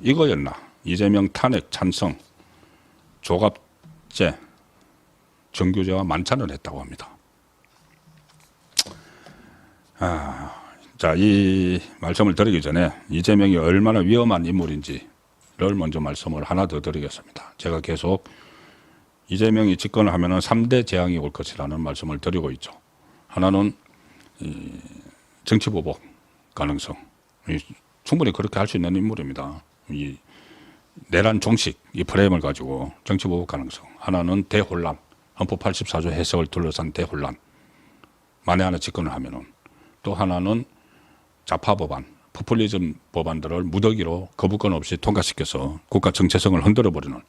이거였나? 이재명 탄핵 찬성, 조갑제, 정규제와 만찬을 했다고 합니다. 자, 이 말씀을 드리기 전에 이재명이 얼마나 위험한 인물인지를 먼저 말씀을 하나 더 드리겠습니다. 제가 계속 이재명이 집권을 하면은 3대 재앙이 올 것이라는 말씀을 드리고 있죠. 하나는 정치보복 가능성. 충분히 그렇게 할 수 있는 인물입니다. 이 내란 종식 이 프레임을 가지고 정치보복 가능성. 하나는 대혼란. 헌법 84조 해석을 둘러싼 대혼란. 만에 하나 집권을 하면은. 또 하나는 좌파 법안, 포퓰리즘 법안들을 무더기로 거부권 없이 통과시켜서 국가 정체성을 흔들어버리는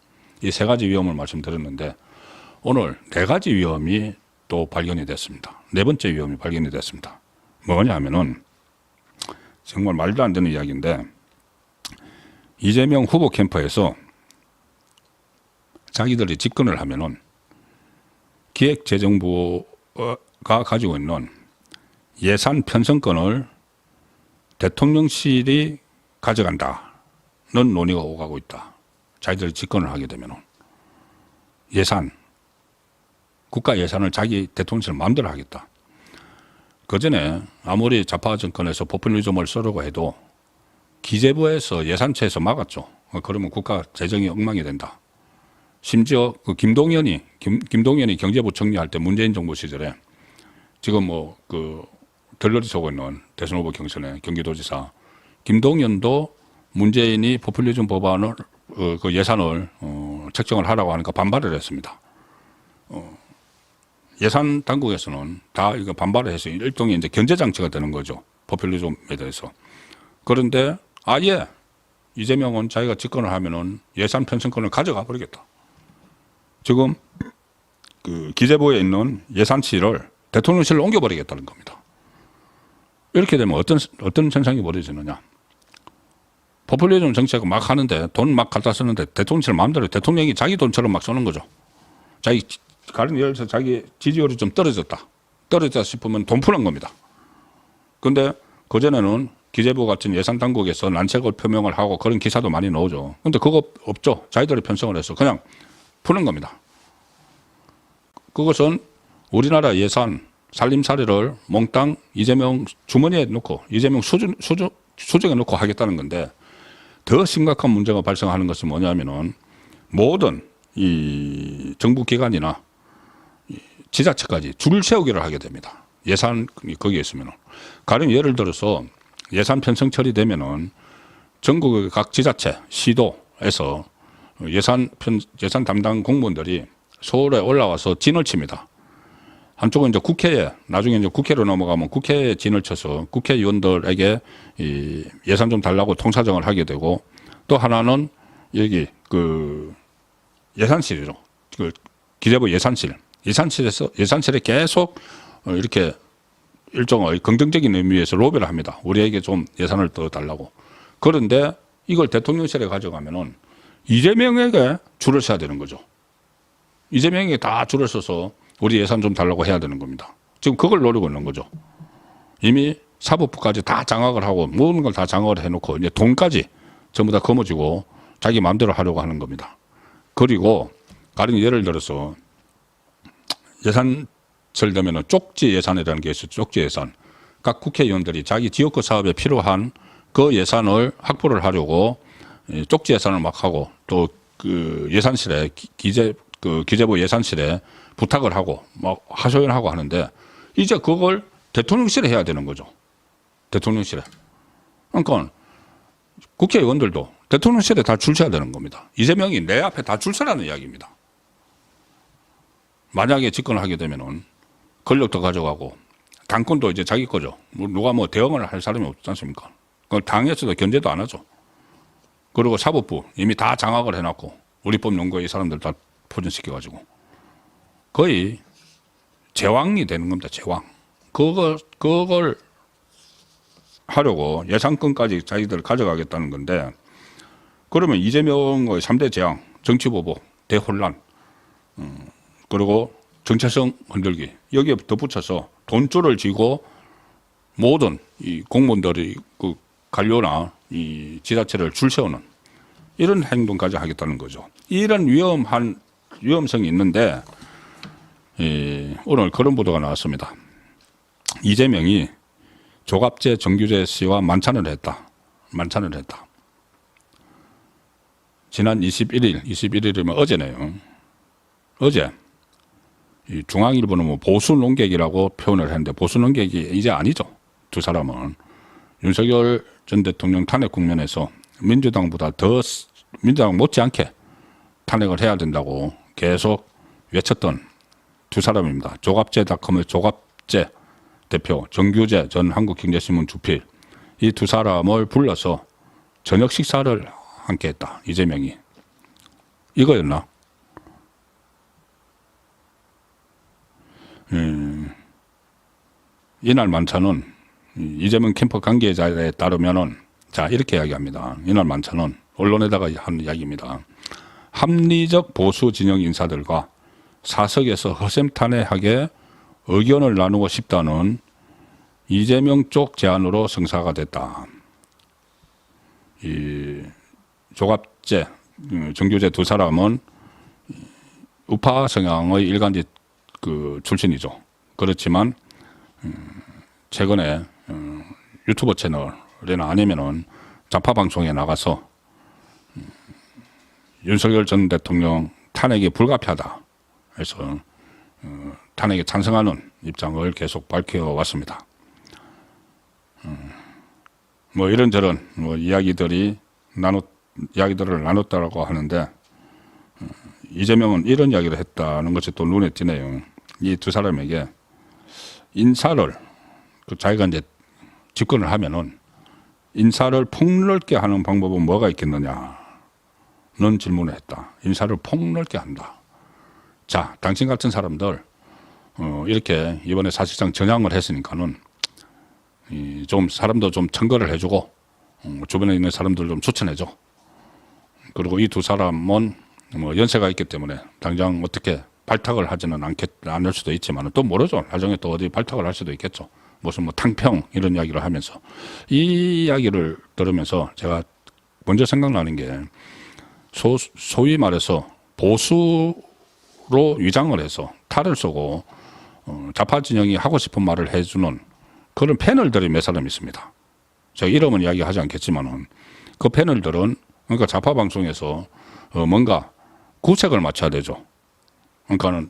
이 세 가지 위험을 말씀드렸는데 오늘 네 가지 위험이 또 발견이 됐습니다. 네 번째 위험이 발견이 됐습니다. 뭐냐 하면은 정말 말도 안 되는 이야기인데 이재명 후보 캠프에서 자기들이 집권을 하면은 기획재정부가 가지고 있는 예산 편성권을 대통령실이 가져간다는 논의가 오가고 있다. 자기들이 집권을 하게 되면은 예산, 국가 예산을 자기 대통령실 마음대로 하겠다. 그전에 아무리 좌파 정권에서 포퓰리즘을 쓰려고 해도 기재부에서 예산처에서 막았죠. 그러면 국가 재정이 엉망이 된다. 심지어 그 김동연이 경제부총리 할 때 문재인 정부 시절에 지금 들러리 서고 있는 대선 후보 경선에 경기도지사 김동연도 문재인이 포퓰리즘 법안을 그 예산을 책정을 하라고 하니까 반발을 했습니다. 예산 당국에서는 다 이거 반발을 해서 일종의 이제 견제 장치가 되는 거죠. 포퓰리즘에 대해서. 그런데 아예 이재명은 자기가 집권을 하면은 예산 편성권을 가져가 버리겠다. 지금 그 기재부에 있는 예산실을 대통령실로 옮겨버리겠다는 겁니다. 이렇게 되면 어떤 현상이 벌어지느냐. 포퓰리즘 정책을 막 하는데 돈 막 갖다 쓰는데 대통령실 마음대로 대통령이 자기 돈처럼 막 쓰는 거죠. 가령 예를 들어서 자기 지지율이 좀 떨어졌다 싶으면 돈 푸는 겁니다. 그런데 그전에는 기재부 같은 예산 당국에서 난색을 표명을 하고 그런 기사도 많이 나오죠. 그런데 그거 없죠. 자기들이 편성을 해서 그냥 푸는 겁니다. 그것은 우리나라 예산 살림살이를 몽땅 이재명 주머니에 넣고 이재명 수중에 넣고 하겠다는 건데 더 심각한 문제가 발생하는 것은 뭐냐면은 모든 이 정부 기관이나 지자체까지 줄 세우기를 하게 됩니다. 예산이 거기에 있으면은. 가령 예를 들어서 예산 편성 처리되면은 전국의 각 지자체, 시도에서 예산 담당 공무원들이 서울에 올라와서 진을 칩니다. 한쪽은 이제 국회에, 나중에 이제 국회로 넘어가면 국회에 진을 쳐서 국회의원들에게 이 예산 좀 달라고 통사정을 하게 되고 또 하나는 여기 그 예산실이죠. 그 기재부 예산실에 계속 이렇게 일종의 긍정적인 의미에서 로비를 합니다. 우리에게 좀 예산을 더 달라고. 그런데 이걸 대통령실에 가져가면은 이재명에게 줄을 서야 되는 거죠. 이재명에게 다 줄을 서서 우리 예산 좀 달라고 해야 되는 겁니다. 지금 그걸 노리고 있는 거죠. 이미 사법부까지 다 장악을 하고 모든 걸 다 장악을 해놓고 이제 돈까지 전부 다 거머쥐고 자기 마음대로 하려고 하는 겁니다. 그리고 가령 예를 들어서 예산철 되면은 쪽지 예산이라는 게 있어요. 쪽지 예산. 각 국회의원들이 자기 지역구 사업에 필요한 그 예산을 확보를 하려고 쪽지 예산을 막 하고 또 그 예산실에 기재부 예산실에 부탁을 하고 막 하소연하고 하는데 이제 그걸 대통령실에 해야 되는 거죠. 대통령실에. 그러니까 국회의원들도 대통령실에 다 줄 서야 되는 겁니다. 이재명이 내 앞에 다 줄 서라는 이야기입니다. 만약에 집권을 하게 되면은 권력도 가져가고 당권도 이제 자기 거죠. 누가 뭐 대응을 할 사람이 없지 않습니까? 그걸 당에서도 견제도 안 하죠. 그리고 사법부 이미 다 장악을 해놨고 우리법 연구에 이 사람들 다 포진시켜가지고 거의 제왕이 되는 겁니다. 제왕. 그걸 하려고 예산권까지 자기들 가져가겠다는 건데 그러면 이재명의 3대 재앙, 정치보복, 대혼란, 그리고 정체성 흔들기 여기에 덧붙여서 돈줄을 쥐고 모든 이 공무원들이 그 관료나 이 지자체를 줄 세우는 이런 행동까지 하겠다는 거죠. 이런 위험성이 있는데 오늘 그런 보도가 나왔습니다. 이재명이 조갑재 정규재 씨와 만찬을 했다. 지난 21일이면 어제네요. 어제 이 중앙일보는 뭐 보수 논객이라고 표현을 했는데 보수 논객이 이제 아니죠. 두 사람은 윤석열 전 대통령 탄핵 국면에서 민주당보다 더 민주당 못지않게 탄핵을 해야 된다고 계속 외쳤던 두 사람입니다. 조갑재닷컴의 조갑재 대표, 정규재 전 한국경제신문 주필, 이 두 사람을 불러서 저녁 식사를 함께 했다. 이재명이. 이거였나? 이날 만찬은 이재명 캠프 관계자에 따르면은 자 이렇게 이야기합니다. 이날 만찬은 언론에다가 한 이야기입니다. 합리적 보수 진영 인사들과 사석에서 허심탄회하게 의견을 나누고 싶다는 이재명 쪽 제안으로 성사가 됐다. 이 조갑재, 정규재 두 사람은 우파 성향의 일간지 출신이죠. 그렇지만 최근에 유튜브 채널이나 아니면은 좌파 방송에 나가서 윤석열 전 대통령 탄핵이 불가피하다 해서 탄핵에 찬성하는 입장을 계속 밝혀왔습니다. 뭐 이런저런 이야기들을 나눴다라고 하는데 이재명은 이런 이야기를 했다는 것이 또 눈에 띄네요. 이 두 사람에게 인사를 자기가 이제 집권을 하면은 인사를 폭넓게 하는 방법은 뭐가 있겠느냐는 질문을 했다. 인사를 폭넓게 한다. 자, 당신 같은 사람들 이렇게 이번에 사실상 전향을 했으니까는 좀 사람도 좀 청거를 해주고 주변에 있는 사람들 좀 추천해줘. 그리고 이 두 사람은 뭐 연세가 있기 때문에 당장 어떻게 발탁을 하지는 않을 수도 있지만 또 모르죠. 나중에 또 어디 발탁을 할 수도 있겠죠. 무슨 뭐 탕평 이런 이야기를 하면서 이 이야기를 들으면서 제가 먼저 생각나는 게 소위 말해서 보수로 위장을 해서 탈을 쏘고 좌파 진영이 하고 싶은 말을 해주는 그런 패널들이 몇 사람 있습니다. 제가 이름은 이야기하지 않겠지만은 그 패널들은 그러니까 좌파 방송에서 뭔가 구색을 맞춰야 되죠. 그러니까는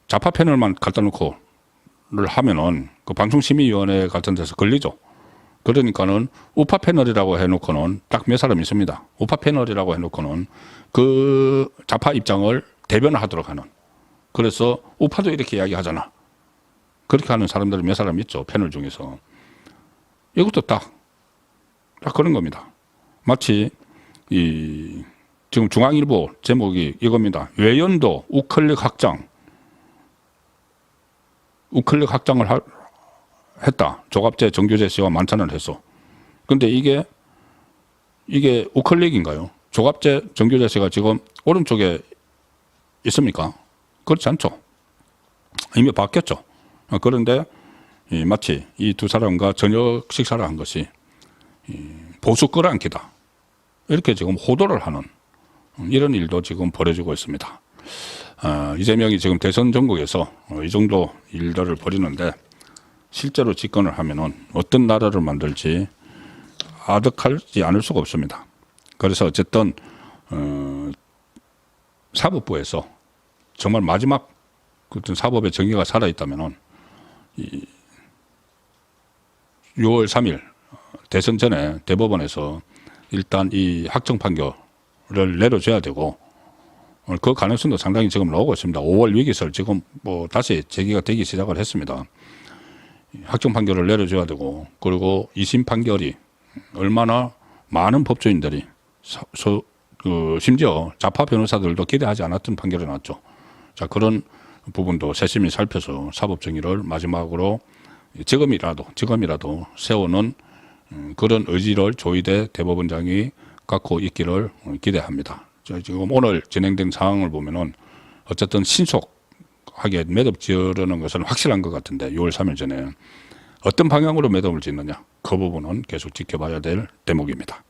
좌파 패널만 갖다 놓고 를 하면은 그 방송심의위원회 같은 데서 걸리죠. 그러니까는 우파 패널이라고 해놓고는 딱 몇 사람 있습니다. 우파 패널이라고 해놓고는 그 좌파 입장을 대변하도록 하는. 그래서 우파도 이렇게 이야기하잖아. 그렇게 하는 사람들이 몇 사람 있죠. 패널 중에서. 이것도 딱 그런 겁니다. 마치 지금 중앙일보 제목이 이겁니다. 외연도 우클릭 확장을 했다. 조갑재 정규재 씨와 만찬을 했어. 근데 이게 우클릭인가요? 조갑재 정규재 씨가 지금 오른쪽에 있습니까? 그렇지 않죠. 이미 바뀌었죠. 그런데 마치 이 두 사람과 저녁 식사를 한 것이 보수 끌어안기다. 이렇게 지금 호도를 하는 이런 일도 지금 벌어지고 있습니다. 이재명이 지금 대선 전국에서 이 정도 일들을 벌이는데 실제로 집권을 하면은 어떤 나라를 만들지 아득하지 않을 수가 없습니다. 그래서 어쨌든 사법부에서 정말 마지막 어떤 사법의 정의가 살아있다면은 6월 3일 대선 전에 대법원에서 일단 이 확정 판결을 내려줘야 되고 그 가능성도 상당히 지금 나오고 있습니다. 5월 위기설 지금 뭐 다시 제기가 되기 시작을 했습니다. 확정 판결을 내려줘야 되고 그리고 2심 판결이 얼마나 많은 법조인들이 심지어 좌파 변호사들도 기대하지 않았던 판결이 났죠. 자, 그런 부분도 세심히 살펴서 사법 정의를 마지막으로 지금이라도 세우는 그런 의지를 조희대 대법원장이 갖고 있기를 기대합니다. 지금 오늘 진행된 상황을 보면은 어쨌든 신속하게 매듭 지으려는 것은 확실한 것 같은데 6월 3일 전에 어떤 방향으로 매듭을 짓느냐 그 부분은 계속 지켜봐야 될 대목입니다.